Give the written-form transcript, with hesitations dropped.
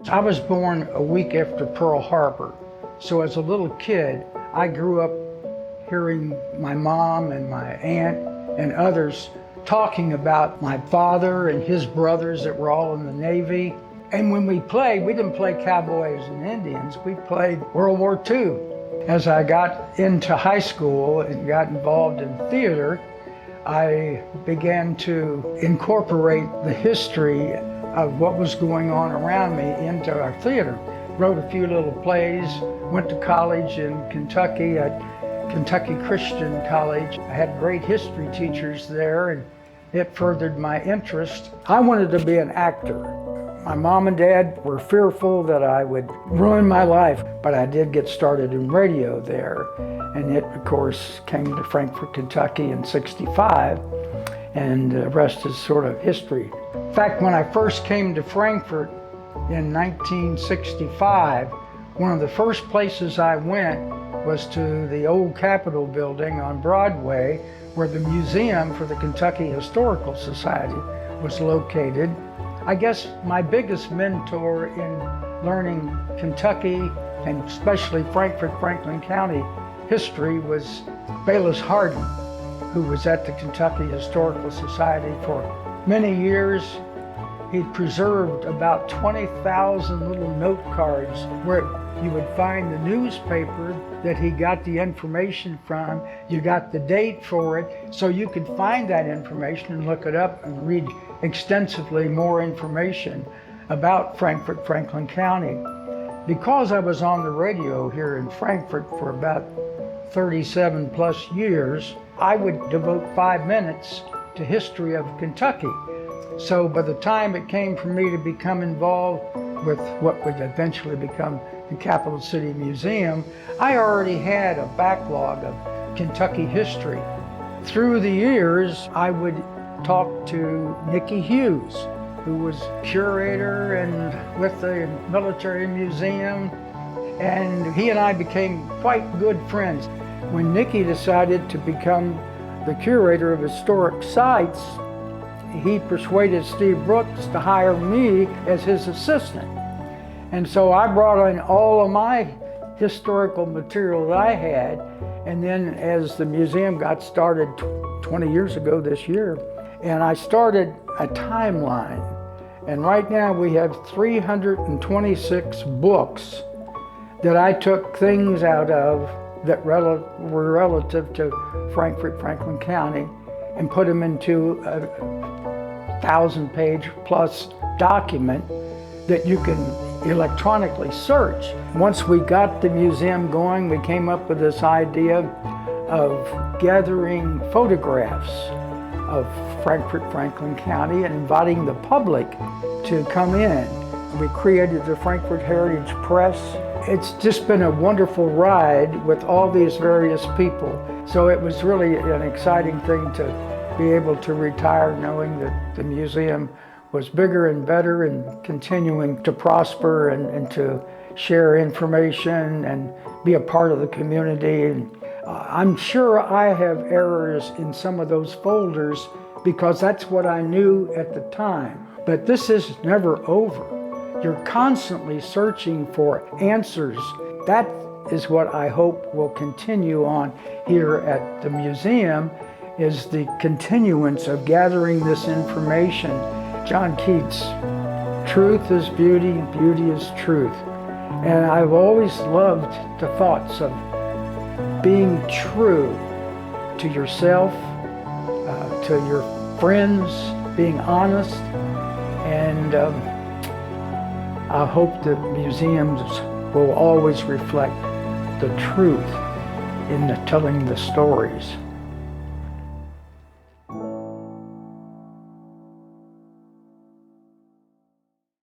I was born a week after Pearl Harbor. So as a little kid, I grew up hearing my mom and my aunt and others talking about my father and his brothers that were all in the Navy. And when we played, we didn't play cowboys and Indians, we played World War II. As I got into high school and got involved in theater, I began to incorporate the history of what was going on around me into our theater. Wrote a few little plays, went to college in Kentucky at Kentucky Christian College. I had great history teachers there, and it furthered my interest. I wanted to be an actor. My mom and dad were fearful that I would ruin my life, but I did get started in radio there. And it, of course, came to Frankfort, Kentucky in '65, and the rest is sort of history. In fact, when I first came to Frankfort in 1965, one of the first places I went was to the old Capitol building on Broadway, where the Museum for the Kentucky Historical Society was located. I guess my biggest mentor in learning Kentucky, and especially Frankfort, Franklin County history, was Bayless Hardin, who was at the Kentucky Historical Society for many years. He'd preserved about 20,000 little note cards where you would find the newspaper that he got the information from. You got the date for it, so you could find that information and look it up and read extensively more information about Frankfort, Franklin County. Because I was on the radio here in Frankfort for about 37 plus years, I would devote 5 minutes to history of Kentucky. So by the time it came for me to become involved with what would eventually become the Capital City Museum, I already had a backlog of Kentucky history. Through the years, I would talk to Nicky Hughes, who was curator and with the Military Museum, and he and I became quite good friends. When Nicky decided to become the curator of historic sites, he persuaded Steve Brooks to hire me as his assistant. And so I brought in all of my historical material that I had, and then as the museum got started 20 years ago this year, and I started a timeline. And right now we have 326 books that I took things out of that were relative to Frankfort, Franklin County, and put them into a 1,000-page plus document that you can electronically search. Once we got the museum going, we came up with this idea of gathering photographs of Frankfort, Franklin County and inviting the public to come in. We created the Frankfort Heritage Press. It's just been a wonderful ride with all these various people. So it was really an exciting thing to be able to retire knowing that the museum was bigger and better and continuing to prosper and to share information and be a part of the community. And I'm sure I have errors in some of those folders because that's what I knew at the time. But this is never over. You're constantly searching for answers. That is what I hope will continue on here at the museum, is the continuance of gathering this information. John Keats, truth is beauty, beauty is truth. And I've always loved the thoughts of being true to yourself, to your friends, being honest, and I hope that museums will always reflect the truth in telling the stories.